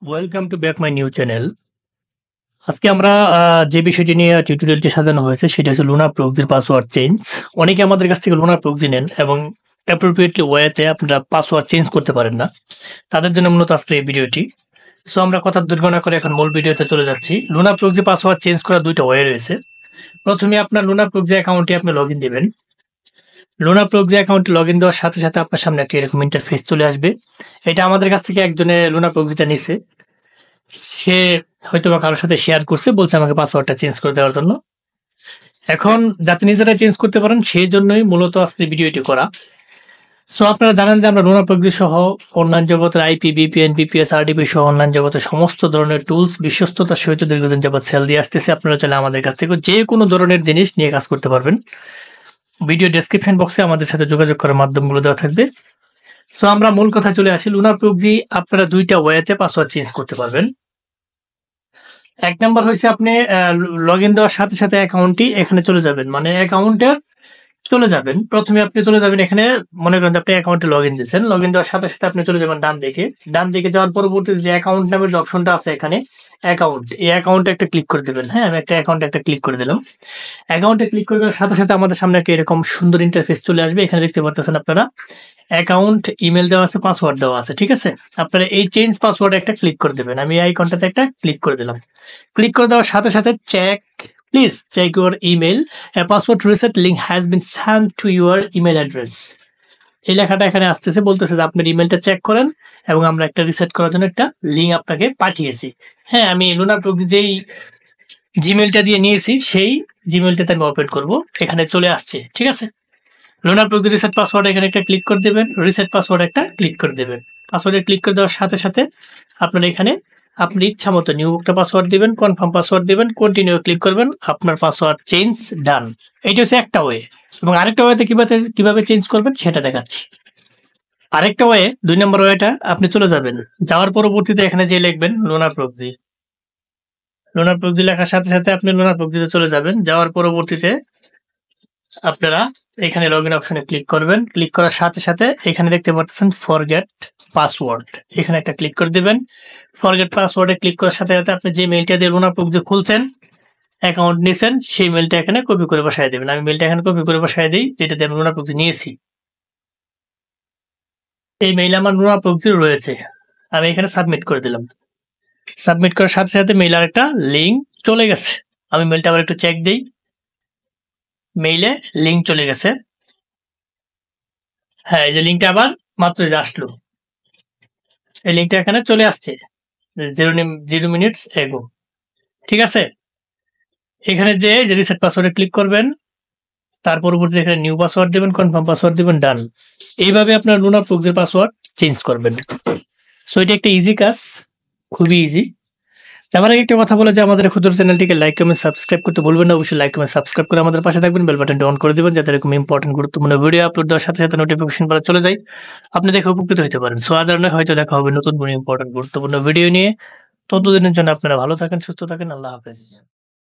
Welcome to back my new channel. আজকে আমরা যে বিষয়টি নিয়ে টিউটোরিয়ালটি সাজানো হয়েছে সেটা হচ্ছে লুনা প্রক্সির পাসওয়ার্ড চেঞ্জ। অনেকে আমাদের কাছ থেকে লুনা প্রক্সি নেন এবং অ্যাপ্রোপ্রিয়েটলি ওয়েতে আপনারা পাসওয়ার্ড চেঞ্জ করতে পারেন না। তাদের জন্য মূলত আজকে এই ভিডিওটি। সো আমরা কথা দীর্ঘ না করে এখন মূল ভিডিওতে চলে যাচ্ছি। লুনা প্রক্সি পাসওয়ার্ড চেঞ্জ করার দুইটা ওয়ে রয়েছে। প্রথমে আপনার লুনা প্রক্সি অ্যাকাউন্টে আপনি লগ ইন দেবেন। লুনা প্রক্সি অ্যাকাউন্টে লগ ইন দেওয়ার সাথে সাথে আপনার সামনে একটা এরকম ইন্টারফেস চলে আসবে। এটা আমাদের কাছ থেকে একজনে লুনা প্রক্সিটা নিছে। সে হয়তোবা কারোর সাথে শেয়ার করছে, বলছে আমাকে পাসওয়ার্ডটা চেঞ্জ করে দেওয়ার জন্য। এখন যাতে নিজেরা চেঞ্জ করতে পারেন সেই জন্যই মূলত আজকের ভিডিওটি করা। সো আপনারা জানেন যে আমরা লুনা প্রক্সি সহ অনলাইন জগতের আইপি, ভিপিএন, বিপিএস, আরডিপি সহ অনলাইন জগতের সমস্ত ধরনের টুলস বিশ্বস্ততার সহিত দীর্ঘদিন যাবত সেল দিয়ে আসতেছে। আপনারা চাইলে আমাদের কাছ থেকে যে কোনো ধরনের জিনিস নিয়ে কাজ করতে পারবেন। ভিডিও ডেসক্রিপশন বক্সে আমাদের সাথে যোগাযোগ করার মাধ্যমগুলো দেওয়া থাকবে। সো আমরা মূল কথা চলে আসি। লুনা প্রক্সি আপনারা দুইটা ওয়েতে পাসওয়ার্ড চেঞ্জ করতে পারবেন। এক নাম্বার হচ্ছে আপনি লগ ইন দেওয়ার সাথে সাথে অ্যাকাউন্টটি এখানে চলে যাবেন, মানে অ্যাকাউন্টের চলে যাবেন। প্রথমে আপনি চলে যাবেন এখানে, মনে করেন আপনি অ্যাকাউন্টে লগ ইন দিয়েছেন। লগ ইন দেওয়ার সাথে সাথে আপনি চলে যাবেন ডান দিকে যাওয়ার পরবর্তীতে যে অ্যাকাউন্ট নামের যে অপশনটা আছে এখানে অ্যাকাউন্ট, এই অ্যাকাউন্টে একটা ক্লিক করে দেবেন। হ্যাঁ, আমি একটা অ্যাকাউন্টে একটা ক্লিক করে দিলাম। অ্যাকাউন্টে ক্লিক করে দেওয়ার সাথে সাথে আমাদের সামনে একটা এরকম সুন্দর ইন্টারফেস চলে আসবে। এখানে দেখতে পাচ্ছেন আপনারা অ্যাকাউন্ট, ইমেল দেওয়া আছে, পাসওয়ার্ড দেওয়া আছে। ঠিক আছে, আপনারা এই চেঞ্জ পাসওয়ার্ড একটা ক্লিক করে দেবেন। আমি এই আইকনটাতে একটা ক্লিক করে দিলাম। ক্লিক করে দেওয়ার সাথে সাথে please check your email, a password reset link has been send to your email address. এই লেখাটা এখানে আসতেছে, বলতেছে যে আপনার ইমেলটা চেক করেন এবং আমরা একটা রিসেট করার জন্য একটা লিঙ্ক আপনাকে পাঠিয়েছি। হ্যাঁ, আমি লুনা প্রক্সি যেই জিমেলটা দিয়ে নিয়েছি সেই জিমেলটাতে আমি ওপেন করব। এখানে চলে আসছে। ঠিক আছে, লুনা প্রক্সি রিসেট পাসওয়ার্ড এখানে একটা ক্লিক করে দেবেন, রিসেট পাসওয়ার্ড একটা ক্লিক করে দেবেন। পাসওয়ার্ডে ক্লিক করে দেওয়ার সাথে সাথে আপনার এখানে আপনার ইচ্ছা মতো নিউ একটা পাসওয়ার্ড দিবেন, কনফার্ম পাসওয়ার্ড দিবেন, কন্টিনিউ ক্লিক করবেন, আপনার পাসওয়ার্ড চেঞ্জ ডান। এইটা হচ্ছে একটা ওয়ে। এবং আরেকটা ওয়েতে কিভাবে চেঞ্জ করবেন সেটা দেখাচ্ছি। আরেকটা ওয়ে, 2 নম্বর ওয়েটা, আপনি চলে যাবেন। যাওয়ার পরবর্তীতে এখানে যে লিখবেন লুনা প্রক্সি, লুনা প্রক্সি লেখার সাথে সাথে আপনি লুনা প্রক্সিতে চলে যাবেন। যাওয়ার পরবর্তীতে আপনারা এখানে লগ ইন অপশনে ক্লিক করবেন। ক্লিক করার সাথে সাথে এখানে দেখতে পাচ্ছেন ফরগেট পাসওয়ার্ড, এখানে একটা ক্লিক করে দেবেন। ফরগেট পাসওয়ার্ডে ক্লিক করার সাথে সাথে আপনি যে মেইলটা দিয়ে লুনা প্রক্সি খুলছেন, অ্যাকাউন্ট নিয়েছেন, সেই মেইলটা এখানে কপি করে বসায় দেবেন। আমি মেইলটা এখানে কপি করে বসায় দিই, যেটা দিয়ে আমি লুনা প্রক্সি নিয়েছি। এই মেইল আমার লুনা প্রক্সি রয়েছে, আমি এখানে সাবমিট করে দিলাম। সাবমিট করার সাথে সাথে মেইলের একটা লিঙ্ক চলে গেছে। আমি মেইলটা আবার একটু চেক দিই, মেইলে লিঙ্ক চলে গেছে। হ্যাঁ, এই যে লিঙ্কটা আবার মাত্র আসলো, এই লিঙ্কটা এখানে চলে আসছে 0 মিনিটস এগো। ঠিক আছে, এখানে যে রিসেট পাসওয়ার্ডে ক্লিক করবেন, তার পরবর্তীতে এখানে নিউ পাসওয়ার্ড দিবেন, কনফার্ম পাসওয়ার্ড দিবেন, ডান। এইভাবে আপনার লুনা প্রক্সির পাসওয়ার্ড চেঞ্জ করবেন। সো এটা একটা ইজি কাজ, খুবই ইজি। তার আগে একটা কথা বলে যে আমাদের ক্ষুদ্র চ্যানেলটিকে লাইক, কমেন্ট, সাবস্ক্রাইব করতে ভুলবেন না। অবশ্যই লাইক, কমেন্ট, সাবস্ক্রাইব করে আমাদের পাশে থাকবেন, বেল বাটনটি অন করে দিবেন যাতে এরকম ইম্পর্টেন্ট গুরুত্বপূর্ণ ভিডিও আপলোড দেওয়ার সাথে সাথে নোটিফিকেশন পাওয়া চলে যায়, আপনি দেখে উপকৃত হতে পারেন। সো আজ আর নয়, হয়তো দেখা হবে নতুন কোনো ইম্পর্টেন্ট গুরুত্বপূর্ণ ভিডিও নিয়ে। ততদিনের জন্য আপনারা ভালো থাকেন, সুস্থ থাকেন। আল্লাহ হাফেজ।